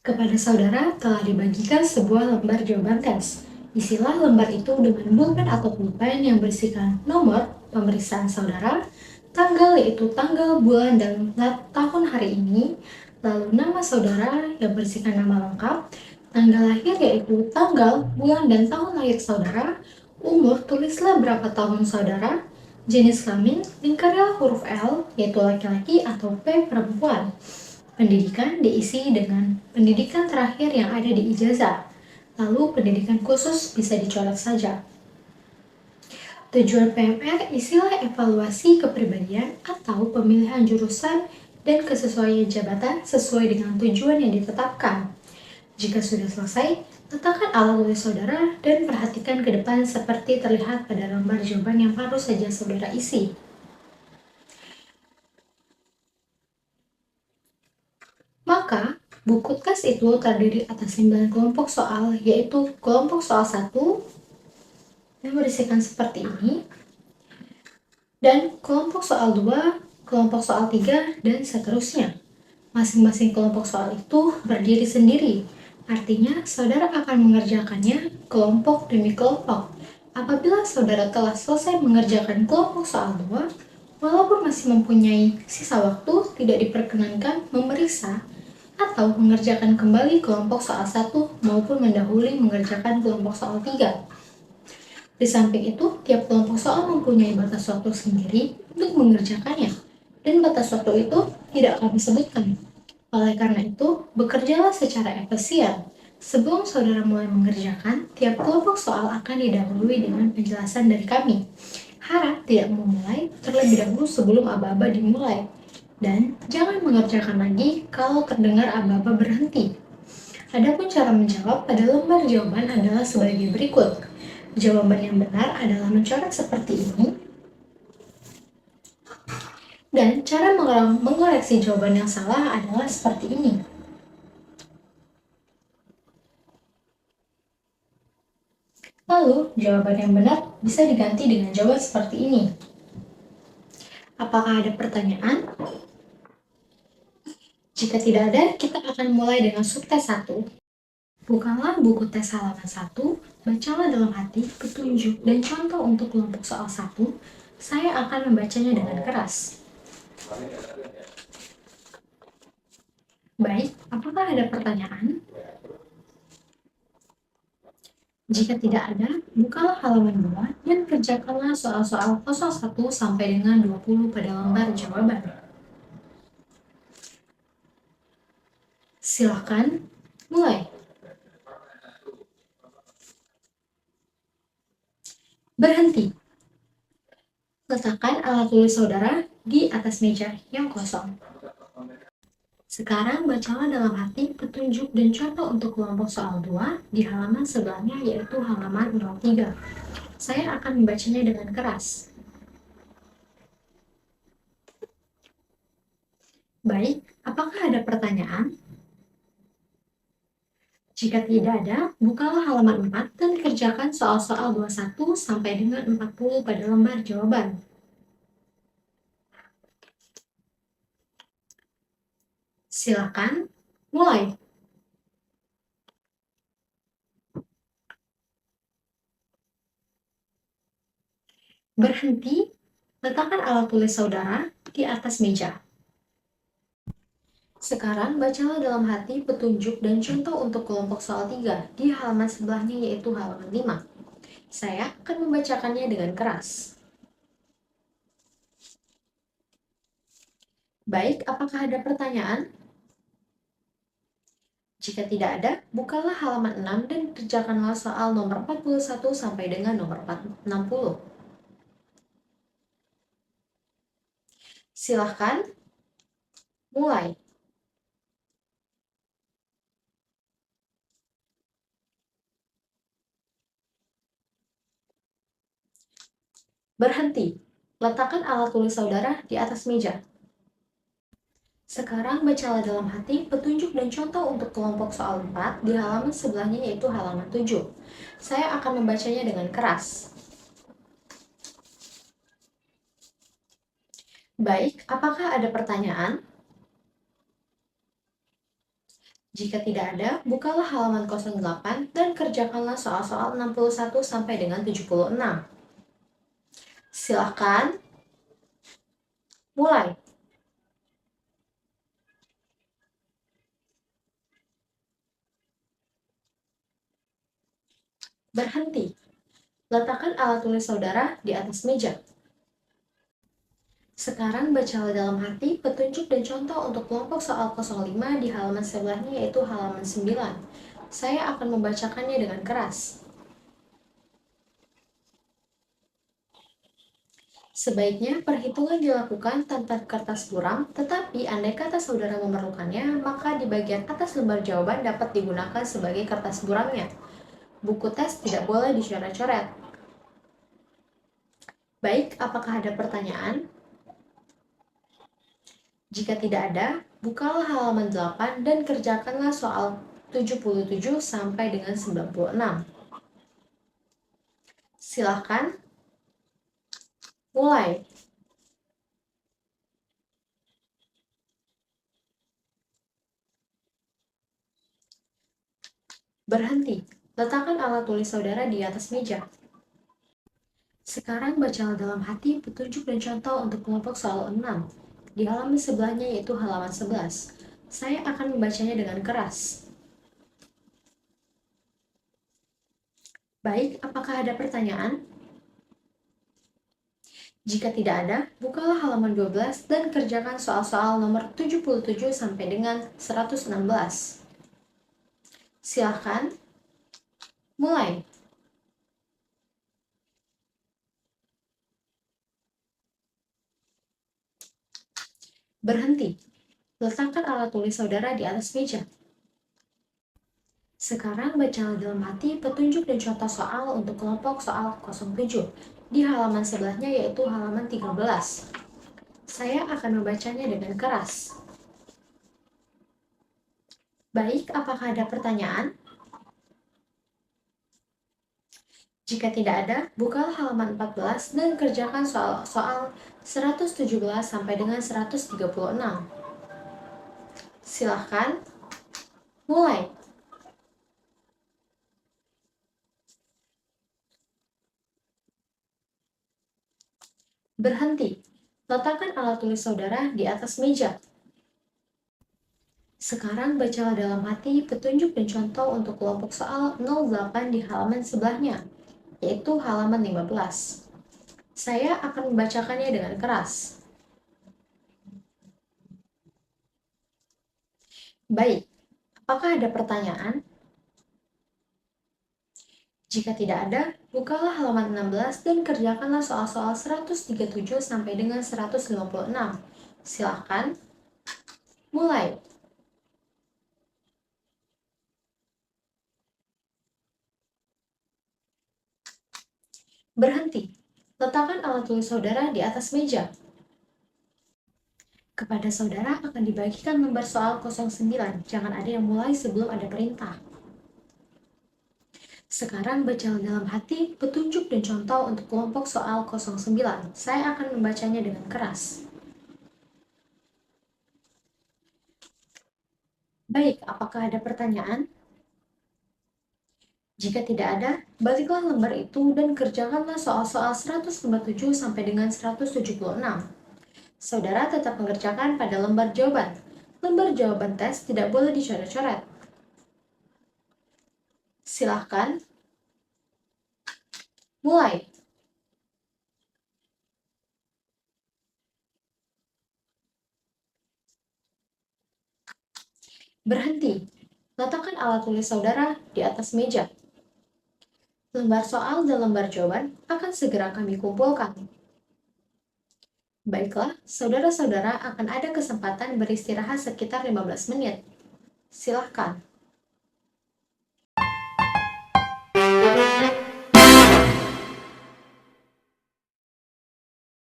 Kepada saudara telah dibagikan sebuah lembar jawaban tes. Isilah lembar itu dengan pulpen atau pulpen yang berisikan nomor pemeriksaan saudara, tanggal yaitu tanggal, bulan, dan tahun hari ini, lalu nama saudara yang berisikan nama lengkap, tanggal lahir yaitu tanggal, bulan, dan tahun lahir saudara, umur tulislah berapa tahun saudara, jenis kelamin lingkarlah huruf L yaitu laki-laki atau P perempuan. Pendidikan diisi dengan pendidikan terakhir yang ada di ijazah, lalu pendidikan khusus bisa dicoret saja. Tujuan PMR isilah evaluasi kepribadian atau pemilihan jurusan dan kesesuaian jabatan sesuai dengan tujuan yang ditetapkan. Jika sudah selesai, letakkan alat tulis saudara dan perhatikan ke depan seperti terlihat pada lembar jawaban yang baru saja saudara isi. Maka, buku tes itu terdiri atas 9 kelompok soal, yaitu kelompok soal 1 yang berisikan seperti ini, dan kelompok soal 2, kelompok soal 3, dan seterusnya. Masing-masing kelompok soal itu berdiri sendiri, artinya saudara akan mengerjakannya kelompok demi kelompok. Apabila saudara telah selesai mengerjakan kelompok soal 2, walaupun masih mempunyai sisa waktu, tidak diperkenankan memeriksa atau mengerjakan kembali kelompok soal 1 maupun mendahului mengerjakan kelompok soal 3. Di samping itu, tiap kelompok soal mempunyai batas waktu sendiri untuk mengerjakannya, dan batas waktu itu tidak kami sebutkan. Oleh karena itu, bekerjalah secara efisien. Sebelum saudara mulai mengerjakan, tiap kelompok soal akan didahului dengan penjelasan dari kami. Harap tidak memulai terlebih dahulu sebelum aba-aba dimulai. Dan jangan mengerjakan lagi kalau terdengar aba-aba berhenti. Adapun cara menjawab pada lembar jawaban adalah sebagai berikut. Jawaban yang benar adalah mencoret seperti ini. Dan cara mengoreksi jawaban yang salah adalah seperti ini. Lalu, jawaban yang benar bisa diganti dengan jawaban seperti ini. Apakah ada pertanyaan? Jika tidak ada, kita akan mulai dengan subtes 1. Bukalah buku tes halaman 1, bacalah dalam hati petunjuk dan contoh untuk kelompok soal 1. Saya akan membacanya dengan keras. Baik, apakah ada pertanyaan? Jika tidak ada, bukalah halaman 2 dan kerjakanlah soal-soal 01 sampai dengan 20 pada lembar jawaban. Silakan mulai. Berhenti. Letakkan alat tulis saudara di atas meja yang kosong. Sekarang bacalah dalam hati petunjuk dan contoh untuk kelompok soal 2 di halaman sebelahnya yaitu halaman 03. Saya akan membacanya dengan keras. Baik, apakah ada pertanyaan? Jika tidak ada, bukalah halaman 4 dan kerjakan soal-soal 21 sampai dengan 40 pada lembar jawaban. Silakan mulai. Berhenti, letakkan alat tulis saudara di atas meja. Sekarang bacalah dalam hati petunjuk dan contoh untuk kelompok soal 3 di halaman sebelahnya yaitu halaman 5. Saya akan membacakannya dengan keras. Baik, apakah ada pertanyaan? Jika tidak ada, bukalah halaman 6 dan kerjakanlah soal nomor 41 sampai dengan nomor 60. Silahkan mulai. Berhenti. Letakkan alat tulis saudara di atas meja. Sekarang bacalah dalam hati petunjuk dan contoh untuk kelompok soal 4 di halaman sebelahnya yaitu halaman 7. Saya akan membacanya dengan keras. Baik, apakah ada pertanyaan? Jika tidak ada, bukalah halaman 08 dan kerjakanlah soal-soal 61 sampai dengan 76. Silahkan mulai. Berhenti. Letakkan alat tulis saudara di atas meja. Sekarang bacalah dalam hati petunjuk dan contoh untuk kelompok soal 05 di halaman sebelahnya, yaitu halaman 9. Saya akan membacakannya dengan keras. Sebaiknya perhitungan dilakukan tanpa kertas buram, tetapi andai kata saudara memerlukannya, maka di bagian atas lembar jawaban dapat digunakan sebagai kertas buramnya. Buku tes tidak boleh dicoret-coret. Baik, apakah ada pertanyaan? Jika tidak ada, bukalah halaman 8 dan kerjakanlah soal 77 sampai dengan 96. Silahkan mulai. Berhenti. Letakkan alat tulis saudara di atas meja. Sekarang bacalah dalam hati petunjuk dan contoh untuk kelompok soal 6 di halaman sebelahnya, yaitu halaman 11. Saya akan membacanya dengan keras. Baik, apakah ada pertanyaan? Jika tidak ada, bukalah halaman 12 dan kerjakan soal-soal nomor 77 sampai dengan 116. Silahkan mulai. Berhenti. Letakkan alat tulis saudara di atas meja. Sekarang bacalah dalam hati petunjuk dan contoh soal untuk kelompok soal 07 di halaman sebelahnya, yaitu halaman 13. Saya akan membacanya dengan keras. Baik, apakah ada pertanyaan? Jika tidak ada, bukalah halaman 14 dan kerjakan soal 117 sampai dengan 136. Silahkan mulai. Berhenti. Letakkan alat tulis saudara di atas meja. Sekarang bacalah dalam hati petunjuk dan contoh untuk kelompok soal 08 di halaman sebelahnya, yaitu halaman 15. Saya akan membacakannya dengan keras. Baik, apakah ada pertanyaan? Jika tidak ada, bukalah halaman 16 dan kerjakanlah soal-soal 137 sampai dengan 156. Silahkan mulai. Berhenti. Letakkan alat tulis saudara di atas meja. Kepada saudara akan dibagikan lembar soal 09. Jangan ada yang mulai sebelum ada perintah. Sekarang bacalah dalam hati petunjuk dan contoh untuk kelompok soal 09. Saya akan membacanya dengan keras. Baik, apakah ada pertanyaan? Jika tidak ada, baliklah lembar itu dan kerjakanlah soal-soal 157 sampai dengan 176. Saudara tetap mengerjakan pada lembar jawaban. Lembar jawaban tes tidak boleh dicoret-coret. Silahkan mulai. Berhenti. Letakkan alat tulis saudara di atas meja. Lembar soal dan lembar jawaban akan segera kami kumpulkan. Baiklah, saudara-saudara akan ada kesempatan beristirahat sekitar 15 menit. Silahkan.